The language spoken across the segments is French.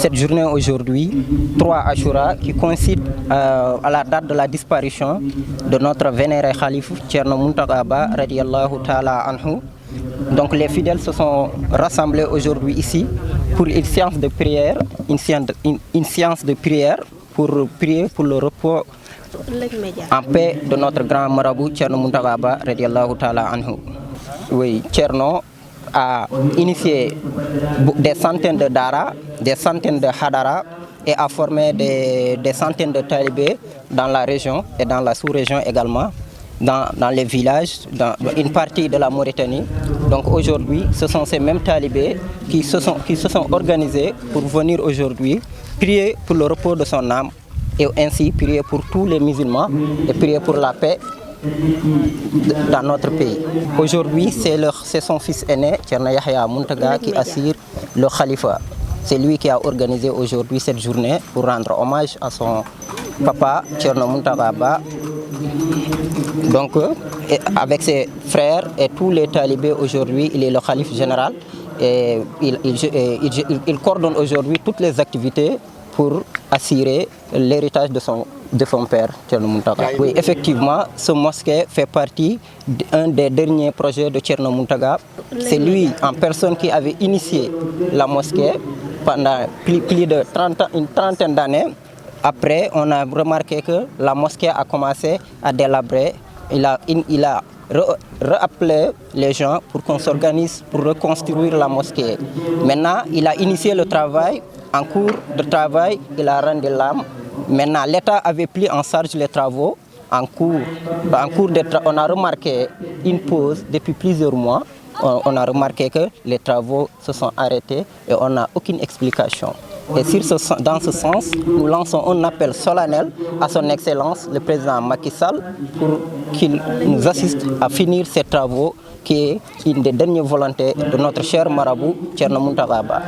cette journée aujourd'hui, 3 Ashura, qui coïncide à la date de la disparition de notre vénéré Khalif Thierno Mountaga Ba radiyallahu ta'ala anhu. Donc les fidèles se sont rassemblés aujourd'hui ici pour une séance de prière, une séance de prière pour prier pour le repos en paix de notre grand marabout Thierno Mountaga Ba radiyallahu ta'ala anhu. Oui, Thierno a initié des centaines de dara, des centaines de hadara et a formé des centaines de talibés dans la région et dans la sous-région également, dans les villages, dans une partie de la Mauritanie. Donc aujourd'hui, ce sont ces mêmes talibés qui se sont organisés pour venir aujourd'hui prier pour le repos de son âme et ainsi prier pour tous les musulmans et prier pour la paix dans notre pays. Aujourd'hui, c'est son fils aîné, Thierno Yahya Mountaga, qui assure le khalifa. C'est lui qui a organisé aujourd'hui cette journée pour rendre hommage à son papa, Thierno Mountaga Ba. Donc, avec ses frères et tous les talibés aujourd'hui, il est le khalife général et il coordonne aujourd'hui toutes les activités pour assurer l'héritage de son père, Thierno Mountaga. Oui, effectivement, ce mosquée fait partie d'un des derniers projets de Thierno Mountaga. C'est lui en personne qui avait initié la mosquée pendant plus de une trentaine d'années. Après, on a remarqué que la mosquée a commencé à délabrer. Il a rappelé les gens pour qu'on s'organise pour reconstruire la mosquée. Maintenant, il a initié le travail. En cours de travail, il a rendu l'âme. Maintenant, l'État avait pris en charge les travaux. On a remarqué une pause depuis plusieurs mois. On a remarqué que les travaux se sont arrêtés et on n'a aucune explication. Et dans ce sens, nous lançons un appel solennel à son Excellence, le président Macky Sall, pour qu'il nous assiste à finir ces travaux, qui est une des dernières volontés de notre cher marabout, Thierno Mountaga Ba.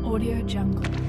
Audio Jungle.